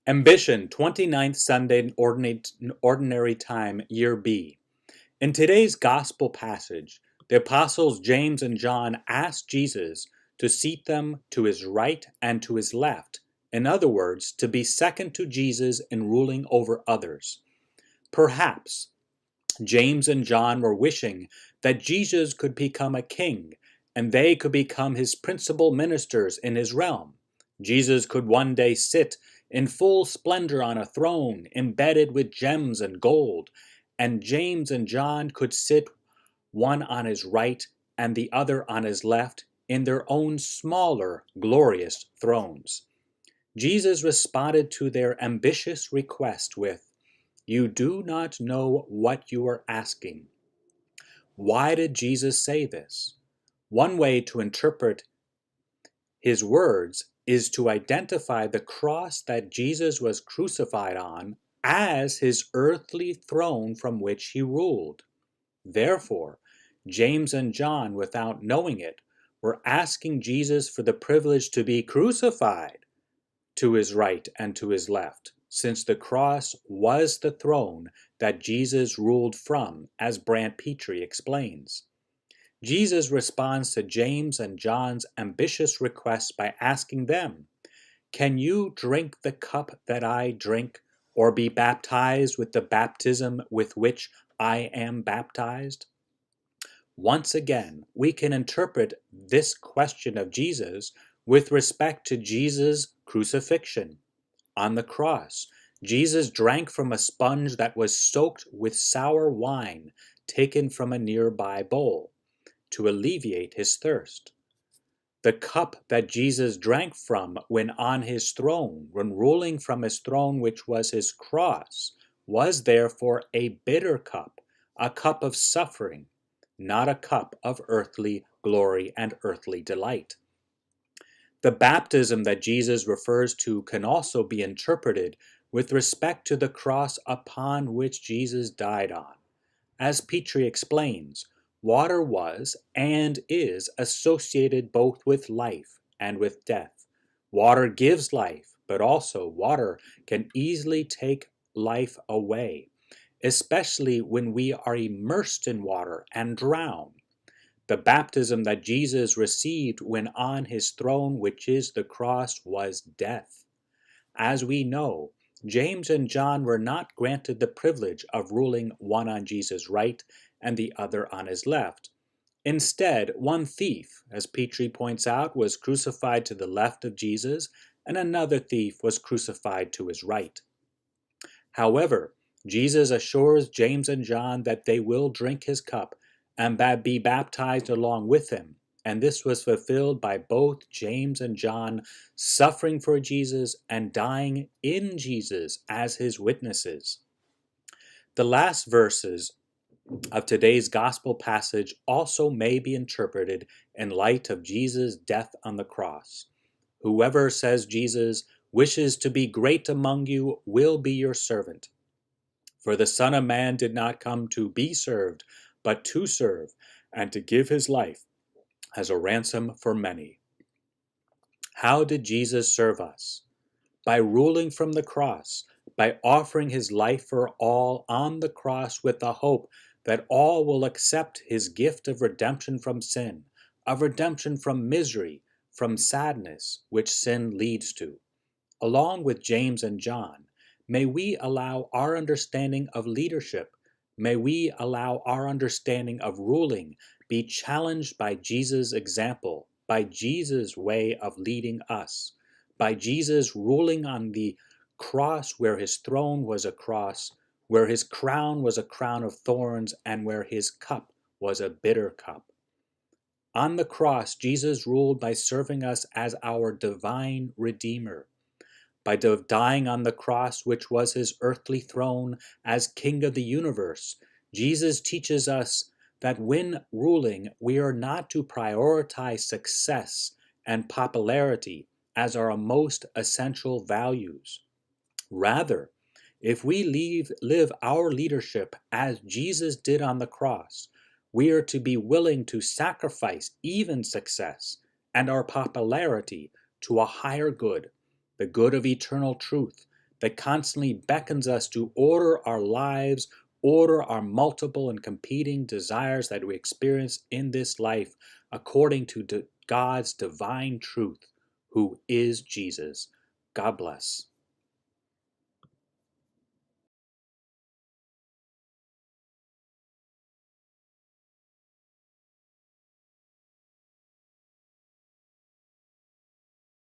Ambition, 29th Sunday Ordinary Time, Year B. In today's Gospel passage, the apostles James and John asked Jesus to seat them to his right and to his left. In other words, to be second to Jesus in ruling over others. Perhaps James and John were wishing that Jesus could become a king, and they could become his principal ministers in his realm. Jesus could one day sit in full splendor on a throne embedded with gems and gold, and James and John could sit one on his right and the other on his left in their own smaller, glorious thrones. Jesus responded to their ambitious request with, "You do not know what you are asking." Why did Jesus say this? One way to interpret his words is to identify the cross that Jesus was crucified on as his earthly throne from which he ruled. Therefore, James and John, without knowing it, were asking Jesus for the privilege to be crucified to his right and to his left, since the cross was the throne that Jesus ruled from, as Brant Petrie explains. Jesus responds to James and John's ambitious request by asking them, "Can you drink the cup that I drink, or be baptized with the baptism with which I am baptized?" Once again, we can interpret this question of Jesus with respect to Jesus' crucifixion. On the cross, Jesus drank from a sponge that was soaked with sour wine taken from a nearby bowl to alleviate his thirst. The cup that Jesus drank from when on his throne, when ruling from his throne, which was his cross, was therefore a bitter cup, a cup of suffering, not a cup of earthly glory and earthly delight. The baptism that Jesus refers to can also be interpreted with respect to the cross upon which Jesus died on. As Petrie explains, water was and is associated both with life and with death. Water gives life, but also water can easily take life away, especially when we are immersed in water and drown. The baptism that Jesus received when on his throne, which is the cross, was death. As we know, James and John were not granted the privilege of ruling one on Jesus' right and the other on his left. Instead, one thief, as Petrie points out, was crucified to the left of Jesus, and another thief was crucified to his right. However, Jesus assures James and John that they will drink his cup and be baptized along with him. And this was fulfilled by both James and John suffering for Jesus and dying in Jesus as his witnesses. The last verses of today's gospel passage also may be interpreted in light of Jesus' death on the cross. Whoever, says Jesus, wishes to be great among you will be your servant. For the Son of Man did not come to be served, but to serve, and to give his life as a ransom for many. How did Jesus serve us? By ruling from the cross, by offering his life for all on the cross with the hope that all will accept his gift of redemption from sin, of redemption from misery, from sadness, which sin leads to. Along with James and John, may we allow our understanding of leadership, may we allow our understanding of ruling be challenged by Jesus' example, by Jesus' way of leading us, by Jesus ruling on the cross where his throne was a cross, where his crown was a crown of thorns, and where his cup was a bitter cup. On the cross, Jesus ruled by serving us as our divine Redeemer, by dying on the cross, which was his earthly throne as King of the universe. Jesus teaches us that when ruling, we are not to prioritize success and popularity as our most essential values. Rather, if we live our leadership as Jesus did on the cross, we are to be willing to sacrifice even success and our popularity to a higher good, the good of eternal truth, that constantly beckons us to order our lives, order our multiple and competing desires that we experience in this life according to God's divine truth, who is Jesus. God bless.